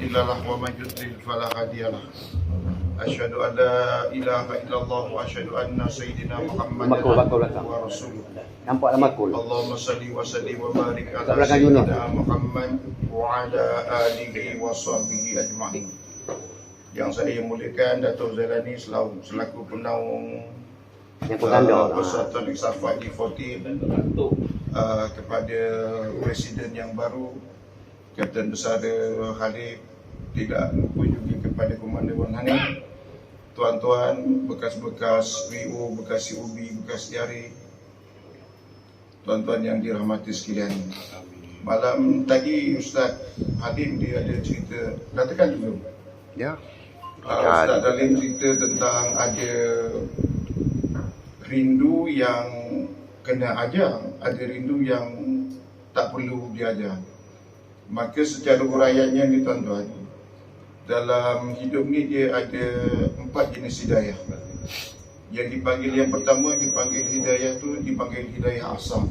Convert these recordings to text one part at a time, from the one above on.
مضل له ومن يضلل فلا هادي له أشهد أن لا إله إلا الله وأشهد أن سيدنا محمدا عبده ورسوله اللهم صل وسلم وبارك على سيدنا محمد وعلى آله وصحبه أجمعين. Yang saya muliakan Datuk Zailani selaku penaung Persatuan Ikhsafat G14, kepada Presiden yang baru Kapten Besar Khalid, tidak lupa juga kepada Komandan Wan Hanif, tuan-tuan bekas-bekas WO, bekas COB, bekas diari, tuan-tuan yang dirahmati sekalian. Malam tadi Ustaz Halim dia ada cerita, katakan dulu. Ya. Ustaz Halim cerita tentang ada rindu yang kena ajar, ada rindu yang tak perlu diajar. Maka secara uraiannya ni tuan-tuan, dalam hidup ni dia ada 4 jenis hidayah. Yang dipanggil yang pertama, dipanggil hidayah tu dipanggil hidayah asal.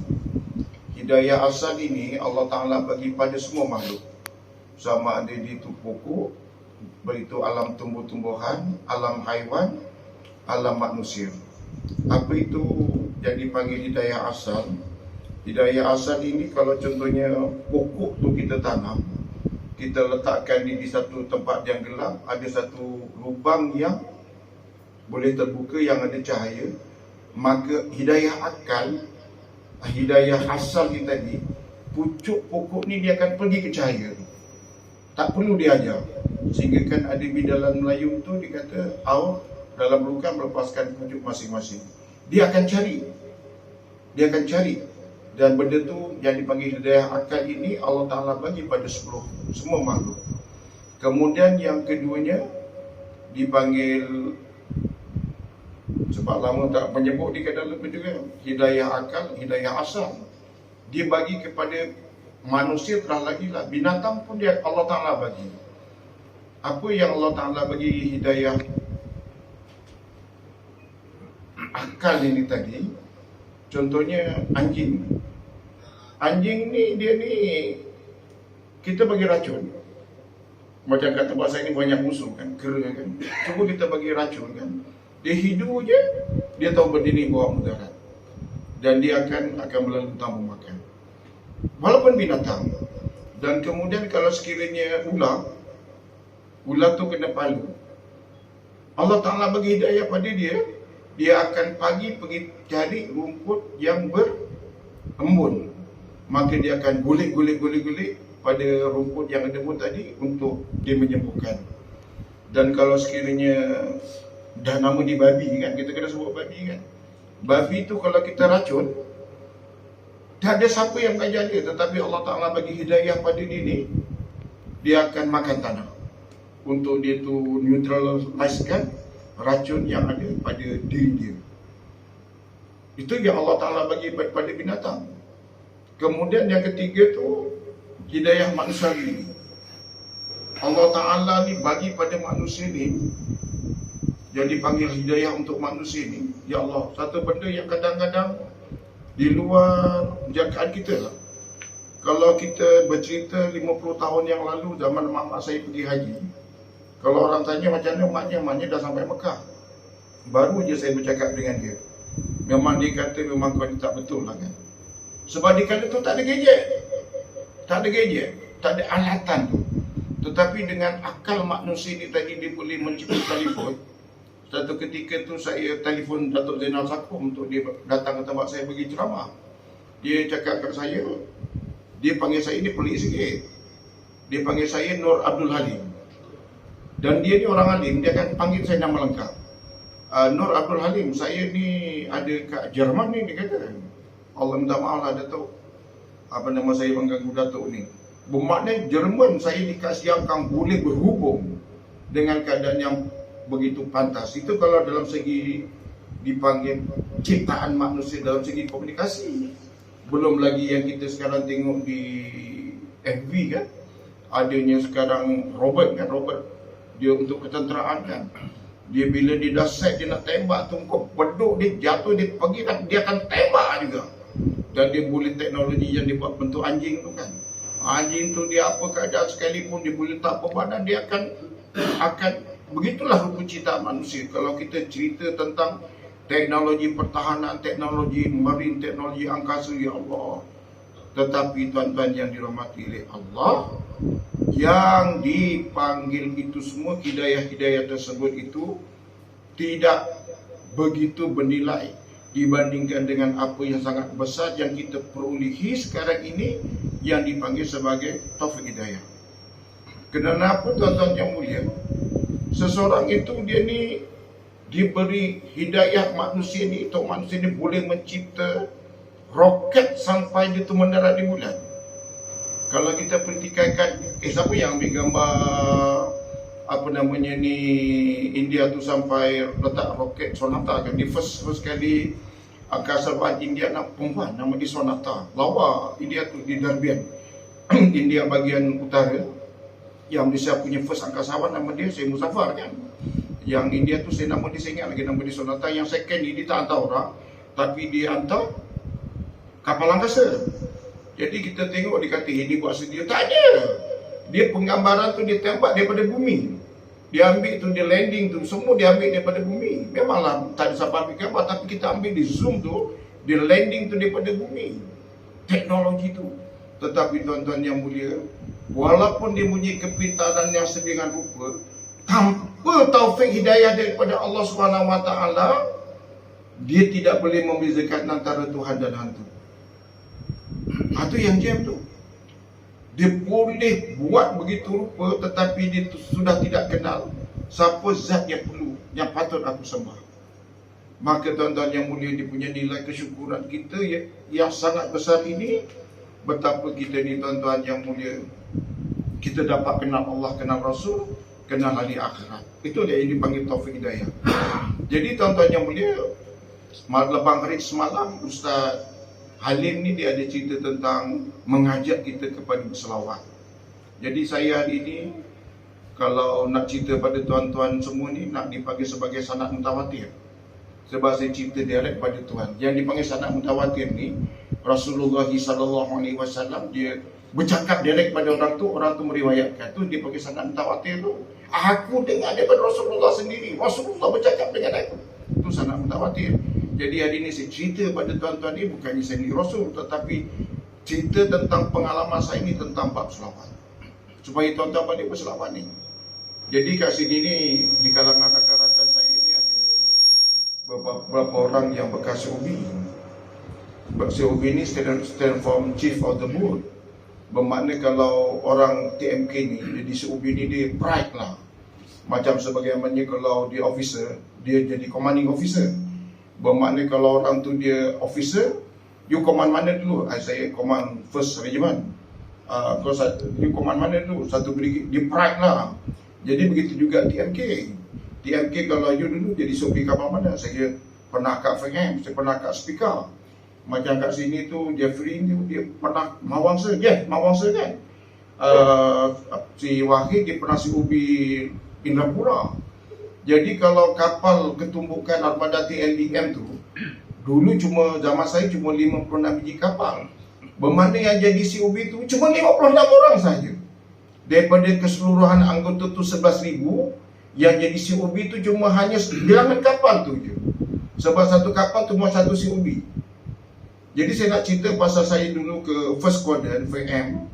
Hidayah asal ini Allah Ta'ala bagi pada semua makhluk, sama ada itu pokok, beritu alam tumbuh-tumbuhan, alam haiwan, alam manusia. Apa itu yang dipanggil hidayah asal? Hidayah asal ini kalau contohnya pokok tu kita tanam, kita letakkan di satu tempat yang gelap, ada satu lubang yang boleh terbuka yang ada cahaya, maka hidayah akal, hidayah asal kita ni, pucuk pokok ni dia akan pergi ke cahaya, tak perlu diajar. Sehingga kan ada di dalam Melayu tu dia kata, awak dalam luka melepaskan pucuk masing-masing. Dia akan cari, dan benda tu yang dipanggil hidayah akal ini Allah Ta'ala bagi pada semua makhluk. Kemudian yang keduanya dipanggil, sebab lama tak menyebut di dalam juga, hidayah akal, hidayah asal. Dia bagi kepada manusia terah lagi lah, binatang pun dia Allah Ta'ala bagi. Apa yang Allah Ta'ala bagi hidayah akal ini tadi, contohnya anjing. Anjing ni dia ni kita bagi racun. Macam kat tempat saya ni banyak musuh kan, kera kan. Cuba kita bagi racun kan. Dia hidup je, dia tahu benda ni bawa mudarat. Dan dia akan melalui tambung makan. Walaupun binatang. Dan kemudian kalau sekiranya ular tu kena palu, Allah Ta'ala bagi hidayah pada dia, dia akan pergi cari rumput yang berembun. Maka dia akan gulik pada rumput yang ada pun tadi untuk dia menyembuhkan. Dan kalau sekiranya dah nama di babi kan, kita kena sebut babi kan. Babi tu kalau kita racun, tak ada siapa yang mengajar dia, tetapi Allah Ta'ala bagi hidayah pada dia ni, dia akan makan tanah untuk dia tu neutraliskan racun yang ada pada diri dia. Itu yang Allah Ta'ala bagi pada binatang. Kemudian yang ketiga tu hidayah manusiawi. Allah Ta'ala ni bagi pada manusia ni, yang dipanggil hidayah untuk manusia ni, ya Allah, satu benda yang kadang-kadang di luar jangkaan kita lah. Kalau kita bercerita 50 tahun yang lalu, zaman mak saya pergi haji, kalau orang tanya macam mana maknya dah sampai Mekah, baru je saya bercakap dengan dia, memang dia kata memang kau ni tak betul lah kan. Sebab di kala tu tak ada gadget, tak ada alatan tu. Tetapi dengan akal manusia ni tadi, dia boleh mencipta telefon. Satu ketika tu saya telefon Datuk Zainal Sakum untuk dia datang ke tempat saya bagi ceramah. Dia cakap kat saya, dia panggil saya ni pelik sikit, dia panggil saya Nur Abdul Halim. Dan dia ni orang alim, dia akan panggil saya nama lengkap. Nur Abdul Halim, saya ni ada kat Jerman ni, dia kata. Allah minta maaf lah Datuk, nama saya mengganggu Datuk ni. Bermakna Jerman saya dikasih yang boleh berhubung dengan keadaan yang begitu pantas. Itu kalau dalam segi dipanggil ciptaan manusia, dalam segi komunikasi. Belum lagi yang kita sekarang tengok di FB kan, adanya sekarang robot dia untuk ketenteraan kan. Dia bila dia dah set, dia nak tembak tu, kau peduk dia jatuh, dia pergi kan, dia akan tembak juga. Dan dia boleh teknologi yang dia buat bentuk anjing tu kan. Anjing tu dia apa keadaan sekalipun, dia boleh tak berbadan, dia akan begitulah rupa ciptaan manusia. Kalau kita cerita tentang teknologi pertahanan, teknologi marine, teknologi angkasa, ya Allah. Tetapi tuan-tuan yang dirahmati oleh Allah, yang dipanggil itu semua, hidayah-hidayah tersebut itu tidak begitu bernilai dibandingkan dengan apa yang sangat besar yang kita perolehi sekarang ini, yang dipanggil sebagai taufik hidayah. Kenapa tuan-tuan yang mulia? Seseorang itu dia ni diberi hidayah manusia ni, untuk manusia ni boleh mencipta roket sampai dia tu mendarat di bulan. Kalau kita pertikaikan, siapa yang ambil gambar apa namanya ni, India tu sampai letak roket Sonata kan? Di first kali angkasawan India, nak perempuan nama dia Sonata, lawa India tu di Darbian India bahagian utara. Yang Malaysia punya first angkasawan nama dia Syed Muzaffar kan. Yang India tu saya nama dia, saya ingat lagi nama dia Sonata. Yang second ni dia tak hantar orang, tapi dia hantar kapal angkasa. Jadi kita tengok, dia kata ini buat sendiri. Tak ada. Dia penggambaran tu dia tembak daripada bumi. Dia ambil tu, dia landing tu, semua dia ambil daripada bumi. Memanglah tak ada siapa ambil gambar, tapi kita ambil di zoom tu, dia landing tu daripada bumi. Teknologi tu. Tetapi tuan-tuan yang mulia, walaupun dia punya kepintaran yang sedemikian rupa, tanpa taufik hidayah daripada Allah SWT, dia tidak boleh membezakan antara Tuhan dan hantu. Itu yang jam tu. Dia boleh buat begitu rupa, tetapi dia sudah tidak kenal siapa zat yang perlu, yang patut aku sembah. Maka tuan-tuan yang mulia, dia punya nilai kesyukuran kita yang sangat besar ini, betapa kita ni tuan-tuan yang mulia, kita dapat kenal Allah, kenal Rasul, kenal hari akhirat. Itu dia yang dipanggil taufik hidayah. Jadi tuan-tuan yang mulia, lepas hari semalam Ustaz Halim ni dia ada cerita tentang mengajak kita kepada berselawat. Jadi saya hari ini, kalau nak cerita pada tuan-tuan semua ni, nak dipanggil sebagai sanad mutawatir. Sebab saya cerita direct pada Tuhan. Yang dipanggil sanad mutawatir ni, Rasulullah SAW dia bercakap direct pada orang tu meriwayatkan. Tu dia panggil sanad mutawatir tu. Aku dengar daripada Rasulullah sendiri. Rasulullah bercakap dengan aku. Itu sanad mutawatir. Jadi hari ini saya cerita pada tuan-tuan ni, bukannya saya ni Rasul, tetapi cerita tentang pengalaman saya ni tentang bab selawat, supaya tuan-tuan pandai berselawat ni. Jadi kat sini ni, di kalangan rakan-rakan saya ni ada beberapa orang yang bekas COB. COB ni stand for Chief of the Board. Bermakna kalau orang TMK ni, jadi COB ni dia pride lah. Macam sebagaimana kalau dia officer, dia jadi commanding officer. Bermakna kalau orang tu dia officer, you command mana dulu? Saya command first regiment. You command mana dulu? Satu brigade, dia pride lah. Jadi begitu juga TMK. TMK kalau you dulu jadi sopir kapal mana? Saya pernah kat FM, saya pernah kat speaker. Macam kat sini tu Jeffrey ni dia pernah Mawangsa kan. Si Wahid dia pernah COB Indrapura. Jadi kalau kapal ketumbukan armada TLDM tu, dulu cuma zaman saya cuma 56 biji kapal. Bermakna yang jadi COB tu cuma 56 orang saja. Daripada keseluruhan anggota tu 11,000, yang jadi COB tu cuma hanya bilangan kapal tu je. Sebab satu kapal tu cuma satu COB. Jadi saya nak cerita pasal saya dulu ke first quadrant VM.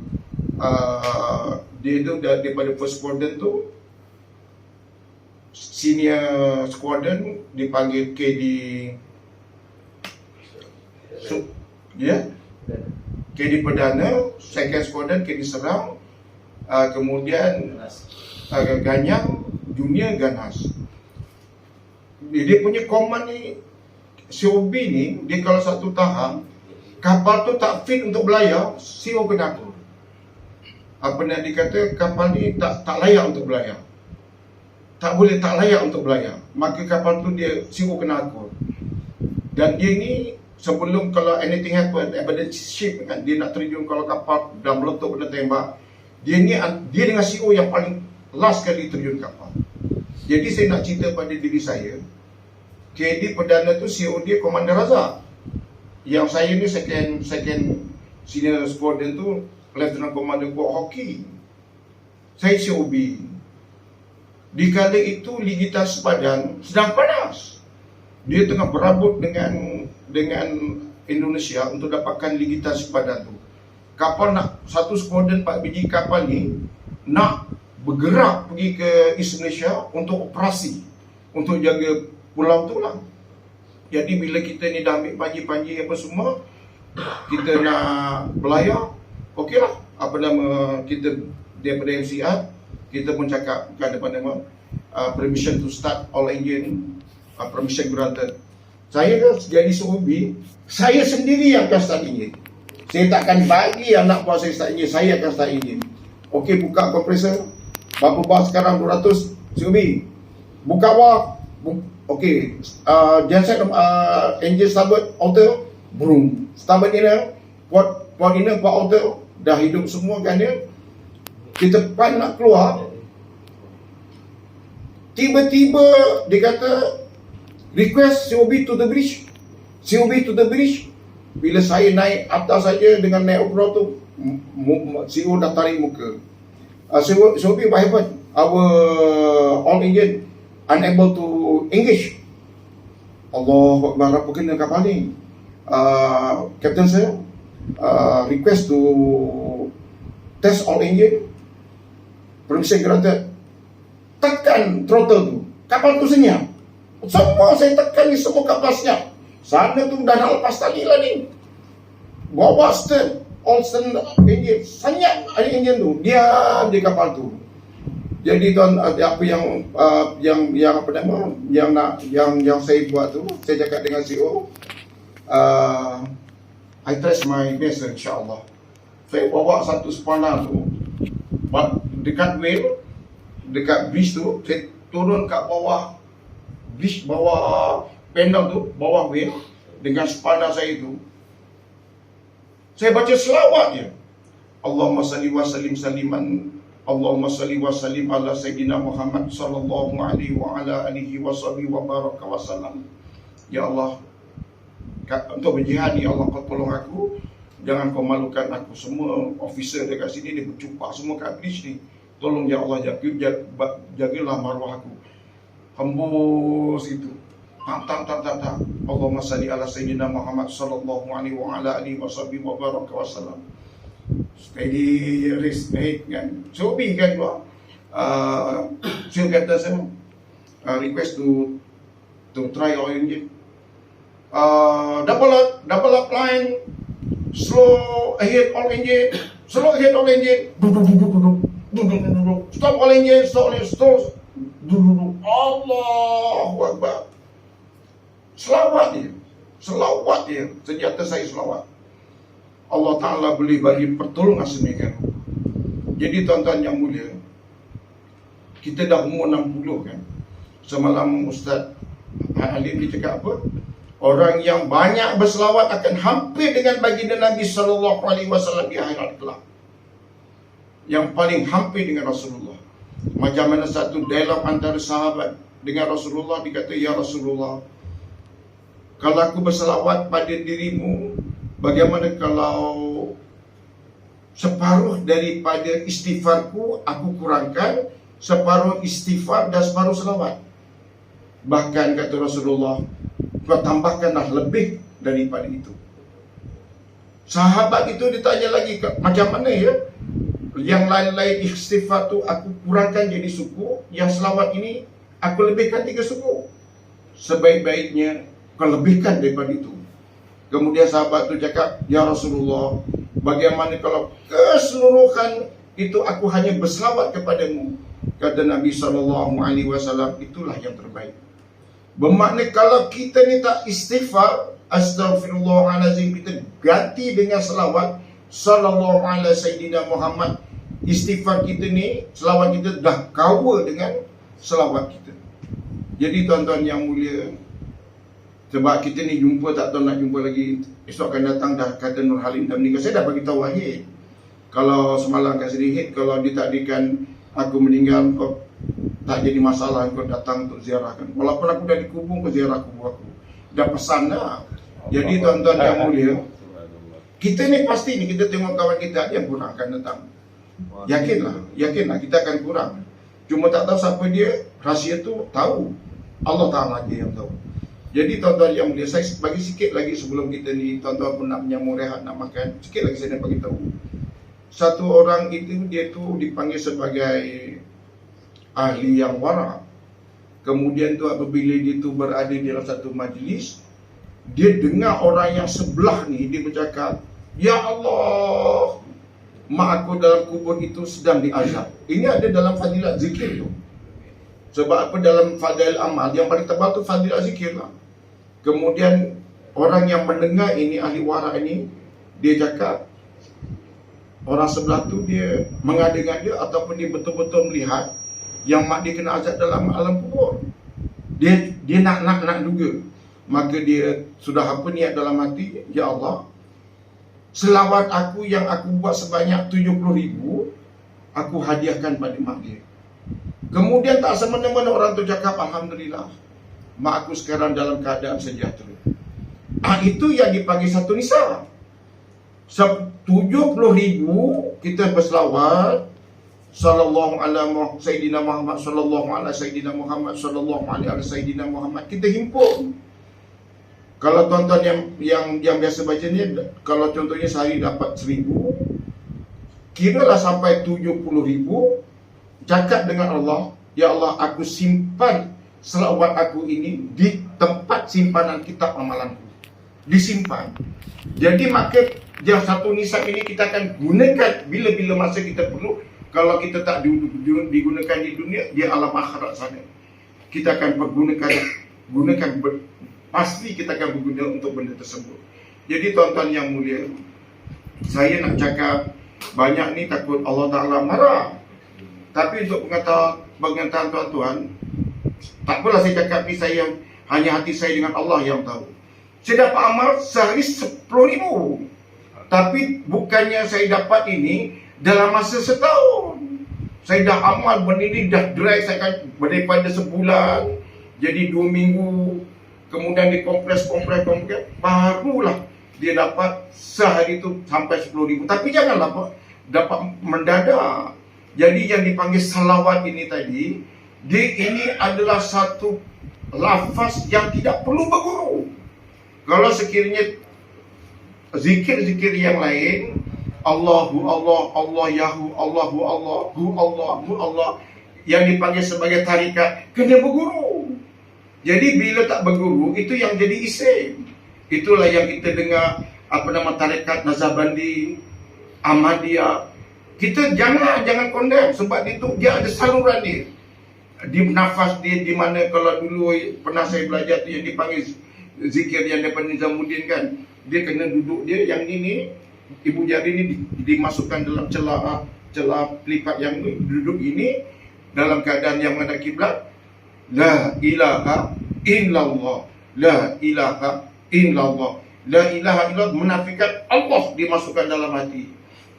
Dia tu daripada first quadrant tu, senior squadron dipanggil KD KD Perdana, second squadron KD Serang, kemudian Ganyang, junior Ganas. Dia punya command ni, COB ni, dia kalau satu tahap kapal tu tak fit untuk belayar, CO kena atur. Apa nak dikata, kapal ni tak layak untuk belayar. Tak layak untuk belayar. Maka kapal tu dia CO kena atur. Dan dia ni sebelum kalau anything happen, emergency ship kan, dia nak terjun kalau kapal dah meletup kena tembak, dia dengan CO yang paling last kali terjun kapal. Jadi saya nak cerita pada diri saya, KD Perdana tu CO dia Komander Razak. Yang saya ni second senior squadron tu Lieutenant Commander Kuat Hoki. Saya COB. Di kala itu Ligitas Sepadan sedang panas. Dia tengah berabut dengan Indonesia untuk dapatkan Ligitas Sepadan tu. Kapal nak, satu skuadron 4 biji kapal ni nak bergerak pergi ke East Malaysia untuk operasi, untuk jaga pulau tu lah. Jadi bila kita ni dah ambil panji-panji apa semua, kita nak belayar, okey lah, apa nama, kita daripada MCR, kita pun cakap kan apa nama, permission to start all engine, permission granted. Saya jadi COB, saya sendiri yang akan start engine. Saya takkan bagi anak buah saya start engine, saya akan start engine. Okey, buka kompresor. Berapa bar sekarang? 200 COB. Buka bar. Okey, genset engine starboard auto, boom. Starboard inner, port inner, port auto, dah hidup semua kan dia. Kita pan nak keluar, tiba-tiba dia kata request COB to the bridge. COB to the bridge. Bila saya naik atas saja dengan naik overall tu, CEO dah tarik muka. COB, what happened? Our all engine unable to engage. Allah Akbar, apa kena kapal ni? Captain saya request to test all engine, permission granted. Tekan throttle tu, kapal tu senyap. Semua saya tekan ni, semua kapal senyap. Sana tu dah nak lepas tali lah ni. Bawa stern, all stern engine, senyap engine tu, diam di kapal tu. Jadi tuan, apa yang apa nama, yang saya buat tu, saya cakap dengan CEO, I trust my best, insyaAllah. Saya bawa satu spana tu dekat wheel, dekat bridge tu, saya turun kat bawah bridge, bawah panel tu, bawah wheel, dengan spana saya tu. Saya baca selawat je. Allahumma salli wa sallim saliman, Allahumma salli wa sallim ala Sayyidina Muhammad sallallahu alaihi wa ala alihi wa sahbihi wa baraka wa salam. Ya Allah, untuk berjihad ni Allah, kau tolong aku, jangan kau malukan aku. Semua officer dekat sini dia berjumpa semua kat bridge ni. Tolong ya Allah, jagalah maruah aku. Hembus itu. Tak. Allahumma salli ala Sayyidina Muhammad sallallahu alaihi wa ala alihi wa sahbihi wa baraka wa salam. Steady, race naik kan. So big kan keluar. Saya kata saya request to try our engine. Double up line, slow ahead all engine, slow ahead all engine. Stop all engine, stop. Allahu Akbar. Selawat dia. Senjata saya selawat. Allah Ta'ala boleh bagi pertolongan sedemikian. Jadi tuan-tuan yang mulia, kita dah umur 60 kan. Semalam Ustaz Halim dia cakap apa? Orang yang banyak berselawat akan hampir dengan baginda Nabi SAW di akhirat kelak. Yang paling hampir dengan Rasulullah. Macam mana satu dialog antara sahabat dengan Rasulullah, dikata, ya Rasulullah, kalau aku berselawat pada dirimu, bagaimana kalau separuh daripada istighfarku aku kurangkan, separuh istighfar dan separuh selawat. Bahkan kata Rasulullah, kau tambahkanlah lebih daripada itu. Sahabat itu ditanya lagi, macam mana ya? Yang lain-lain istighfar tu aku kurangkan jadi suku, yang selawat ini aku lebihkan 3 suku. Sebaik-baiknya kau lebihkan daripada itu. Kemudian sahabat tu cakap, ya Rasulullah, bagaimana kalau keseluruhan itu aku hanya berselawat kepadamu? Kata Nabi SAW, itulah yang terbaik. Bermakna kalau kita ni tak istighfar, astaghfirullahalazim, kita ganti dengan selawat sallallahu alaihi Sayyidina Muhammad, istighfar kita ni, selawat kita dah kawa dengan selawat kita. Jadi tuan-tuan yang mulia, sebab kita ni jumpa tak tahu nak jumpa lagi, esok akan datang dah kata Nur Halim dah meninggal. Saya dah bagi tahu Wahid, kalau semalam kat sedikit, kalau ditakdirkan aku meninggal, kau tak jadi masalah, kau datang untuk ziarahkan. Walaupun aku dah dikubur, kau ziarah kubur aku. Dah pesan dah. Jadi tuan-tuan yang mulia, Kita ni pasti ni, kita tengok kawan kita ada yang kurang akan datang. Yakinlah kita akan kurang. Cuma tak tahu siapa dia, rahsia tu tahu. Allah Ta'ala dia yang tahu. Jadi tuan-tuan yang mulia, saya bagi sikit lagi sebelum kita ni, tuan-tuan pun nak menyambung rehat, nak makan. Sikit lagi saya nak bagi tahu. Satu orang itu, dia tu dipanggil sebagai ahli yang wara. Kemudian tu apabila dia tu berada di dalam satu majlis, dia dengar orang yang sebelah ni, dia bercakap, "Ya Allah, mak aku dalam kubur itu sedang diazab." Ini ada dalam fadilat zikir tu. Sebab apa, dalam fadilat amal yang paling tebal tu fadilat zikir lah. Kemudian orang yang mendengar ini, ahli wara ini, dia cakap, orang sebelah tu dia mengada-ngada ataupun dia betul-betul melihat yang mak dia kena azab dalam alam kubur. Dia nak duga. Maka dia sudah apa niat dalam hati, "Ya Allah, selawat aku yang aku buat sebanyak 70,000, aku hadiahkan pada mak dia." Kemudian tak semena-mena orang tu cakap, "Alhamdulillah, mak aku sekarang dalam keadaan sejahtera." Itu yang dipanggil satu nisa. 70,000 kita berselawat, sallallahu alaihi sayyidina Muhammad, sallallahu alaihi sayyidina Muhammad, sallallahu alaihi sayyidina Muhammad, kita himpun. Kalau tuan-tuan yang biasa baca ni, kalau contohnya sehari dapat 1,000, kiralah sampai 70,000, cakap dengan Allah, "Ya Allah, aku simpan selawat aku ini di tempat simpanan kitab amalanku." Disimpan. Jadi maka yang satu nisab ini kita akan gunakan bila-bila masa kita perlu. Kalau kita tak digunakan di dunia, di alam akhirat sana, kita akan gunakan pasti kita akan berguna untuk benda tersebut. Jadi tuan-tuan yang mulia, saya nak cakap banyak ni takut Allah Ta'ala marah. Tapi untuk pengetahuan tuan-tuan, tak apalah saya cakap ni, saya hanya hati saya dengan Allah yang tahu. Saya dapat amal sehari 10,000. Tapi bukannya saya dapat ini dalam masa setahun. Saya dah amal benda ni, dah drag saya kan daripada sebulan jadi 2 minggu. Kemudian dikompres, barulah dia dapat sehari tu sampai 10,000. Tapi janganlah dapat mendadak. Jadi yang dipanggil salawat ini tadi, ini adalah satu lafaz yang tidak perlu berguru. Kalau sekiranya zikir-zikir yang lain, Allahu Allah, Allah Yahu, Allahu Allah, Hu Allah, Hu Allah, yang dipanggil sebagai tarikat, kena berguru. Jadi bila tak berguru, itu yang jadi isim. Itulah yang kita dengar tarikat Nazarbandi, Ahmadiyah. Kita jangan condemn, sebab dia ada saluran dia. Di nafas dia, di mana kalau dulu pernah saya belajar tu yang dipanggil zikir yang daripada Nizamuddin kan, dia kena duduk dia yang ini, ibu jari ni dimasukkan dalam celah pelipat yang duduk ini dalam keadaan yang menghadap kiblat. La ilaha illallah, la ilaha illallah, la ilaha illallah, menafikan Allah dimasukkan dalam hati.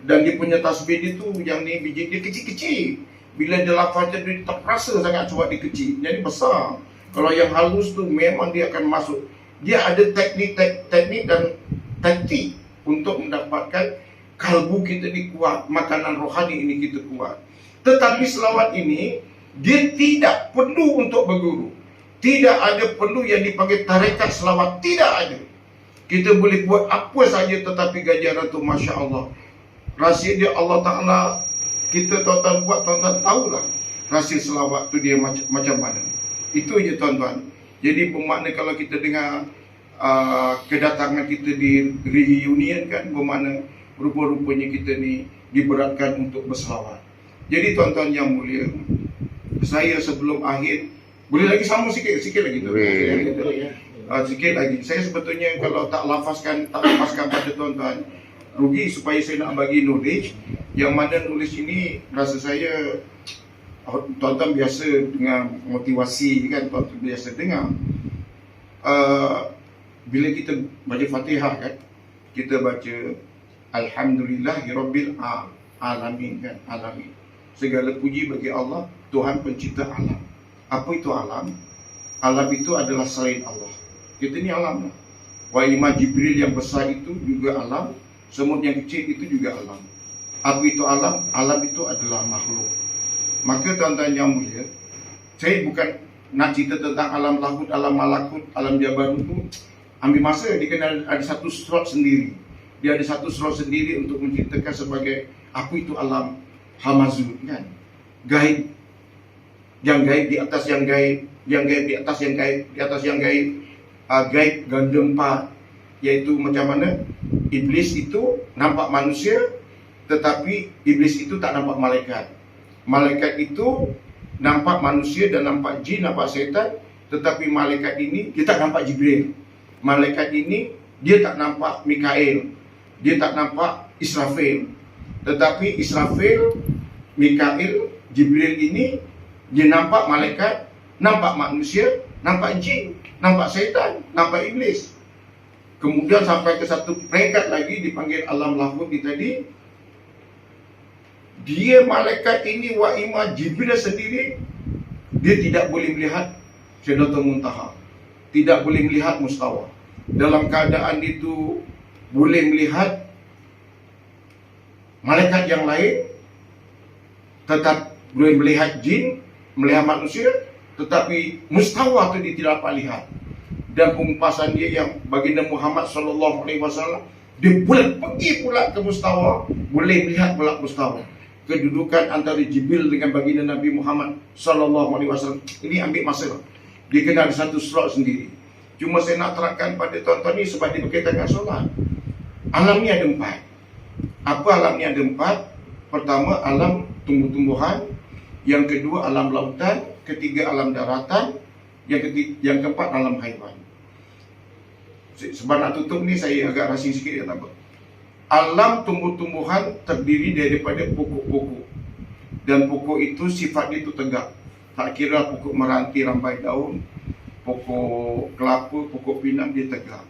Dan dia punya tasbih dia tu, yang ni biji dia kecil-kecil. Bila dia lafaznya dia tak rasa sangat sebab dia kecil, jadi besar. Kalau yang halus tu memang dia akan masuk. Dia ada teknik dan taktik untuk mendapatkan kalbu kita ni kuat, makanan rohani ini kita kuat. Tetapi selawat ini, dia tidak perlu untuk berguru. Tidak ada perlu yang dipanggil tarekat selawat, tidak ada. Kita boleh buat apa saja, tetapi ganjaran tu Masya Allah. Rahsia dia Allah Ta'ala, kita tuan-tuan buat, tuan-tuan tahulah rahsia selawat tu dia macam mana. Itu je tuan-tuan. Jadi bermakna kalau kita dengar kedatangan kita di reunion kan, bermakna rupa-rupanya kita ni diberatkan untuk berselawat. Jadi tuan-tuan yang mulia, saya sebelum akhir, boleh lagi sambung sikit lagi tu. Sikit lagi. Saya sebetulnya kalau tak lepaskan pada tuan-tuan, rugi, supaya saya nak bagi knowledge. Yang mana nulis ini rasa saya tuan-tuan biasa dengan motivasi kan, tuan-tuan biasa dengar. Bila kita baca Fatihah kan, kita baca Alhamdulillahirabbil alamin kan, alamin. Segala puji bagi Allah, Tuhan pencipta alam. Apa itu alam? Alam itu adalah selain Allah. Kita ni alam lah. Wa Imam Jibril yang besar itu juga alam. Semut yang kecil itu juga alam. Api itu alam, alam itu adalah makhluk. Maka tuan-tuan yang mulia, saya bukan nak cerita tentang alam lahut, alam malakut, alam jabarut itu. Ambil masa, dia kena ada satu slot sendiri. Dia ada satu slot sendiri untuk menceritakan sebagai apa itu alam hamazut, kan? Gaib. Yang gaib di atas yang gaib, yang gaib di atas yang gaib, di atas yang gaib. Gaib ganda 4, iaitu macam mana iblis itu nampak manusia, tetapi iblis itu tak nampak malaikat. Malaikat itu nampak manusia dan nampak jin, nampak setan, tetapi malaikat ini dia tak nampak Jibril. Malaikat ini dia tak nampak Mikail, dia tak nampak Israfil. Tetapi Israfil, Mikail, Jibril ini dia nampak malaikat, nampak manusia, nampak jin, nampak setan, nampak iblis. Kemudian sampai ke satu peringkat lagi dipanggil alam lahut tadi. Dia malaikat ini wa ima Jibril sendiri, dia tidak boleh melihat Sidratul Muntaha, tidak boleh melihat Mustawa. Dalam keadaan itu boleh melihat malaikat yang lain, tetap boleh melihat jin, melihat manusia, tetapi Mustawa itu dia tidak dapat lihat. Dan pengupasan dia yang baginda Muhammad SAW, dia boleh pergi pula ke Mustawa, boleh melihat pula Mustawa. Kedudukan antara Jibril dengan baginda Nabi Muhammad SAW ini ambil masa. Dia kena ada satu slot sendiri. Cuma saya nak terangkan pada tuan-tuan ni sebab dia berkaitan dengan solat. Alam ni ada 4. Apa alam ni ada 4? Pertama, alam tumbuh-tumbuhan. Yang kedua, alam lautan. Ketiga, alam daratan. Yang keempat, alam haiwan. Sebab nak tutup ni saya agak rasing sikit, ya tak apa. Alam tumbuh-tumbuhan terdiri daripada pokok-pokok. Dan pokok itu sifat dia itu tegak. Tak kira pokok meranti rambai daun, pokok kelapa, pokok pinang, dia tegak.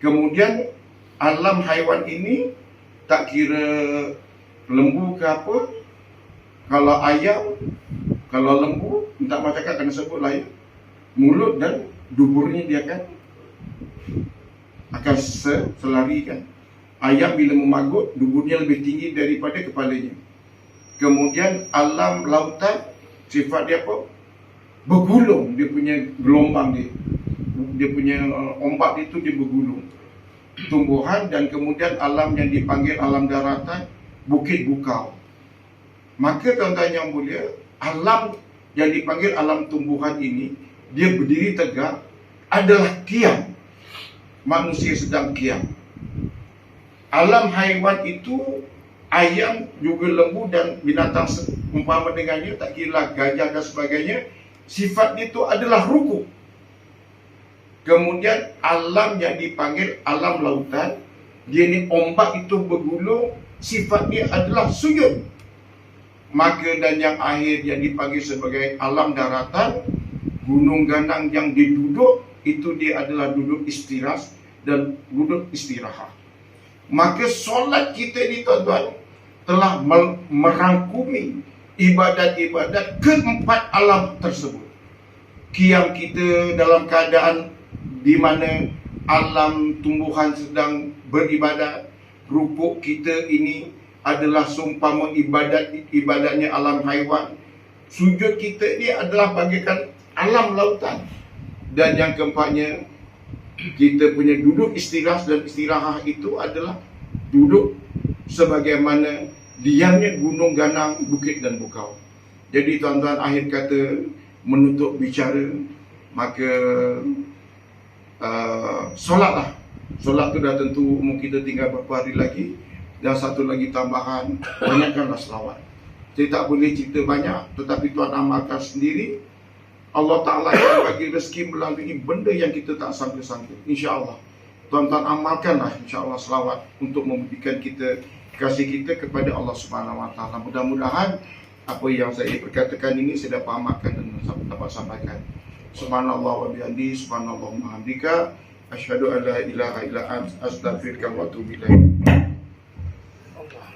Kemudian alam haiwan ini tak kira lembu ke apa. Kalau ayam, kalau lembu, minta maaf cakap kena sebut lah ya, mulut dan duburnya dia akan selarikan. Ayam bila memagut, duburnya lebih tinggi daripada kepalanya. Kemudian alam lautan, sifat dia apa? Bergulung, dia punya gelombang dia. Dia punya ombak itu dia bergulung. Tumbuhan. Dan kemudian alam yang dipanggil alam daratan, bukit bukau. Maka tuan-tuan yang mulia, alam yang dipanggil alam tumbuhan ini, dia berdiri tegak, adalah kiam. Manusia sedang kiam. Alam haiwan itu, ayam, juga lembu dan binatang umpama dengannya, tak kira gajah dan sebagainya, sifat itu adalah ruku. Kemudian alam yang dipanggil alam lautan, dia ni ombak itu bergulung, sifat dia adalah sujud. Maka dan yang akhir yang dipanggil sebagai alam daratan, gunung ganang yang diduduk, itu dia adalah duduk istirahat dan duduk istirahat. Maka solat kita ni tuan-tuan telah merangkumi ibadat-ibadat keempat alam tersebut. Kiam kita dalam keadaan di mana alam tumbuhan sedang beribadat, rukuk kita ini adalah seumpama ibadatnya alam haiwan. Sujud kita ni adalah bagaikan alam lautan. Dan yang keempatnya, kita punya duduk istirahat dan istirahat itu adalah duduk sebagaimana diamnya gunung ganang, bukit dan bukau. Jadi tuan-tuan, akhir kata menutup bicara, maka solatlah. Solat tu dah tentu umur kita tinggal beberapa hari lagi. Dan satu lagi tambahan, banyakkanlah selawat. Saya tak boleh cerita banyak, tetapi tuan amalkan sendiri. Allah Ta'ala yang bagi rezeki melalui benda yang kita tak sangka-sangka. InsyaAllah tuan-tuan amalkanlah insyaAllah selawat untuk memberikan kita kasih kita kepada Allah Subhanahu Wa Ta'ala. Mudah-mudahan apa yang saya perkatakan ini saya dapat amalkan dan dapat sampaikan. Subhanallah wa bihamdi, subhanallah wa bihamdika, asyhadu an la ilaha illa anta, astaghfiruka wa atubu ilaik.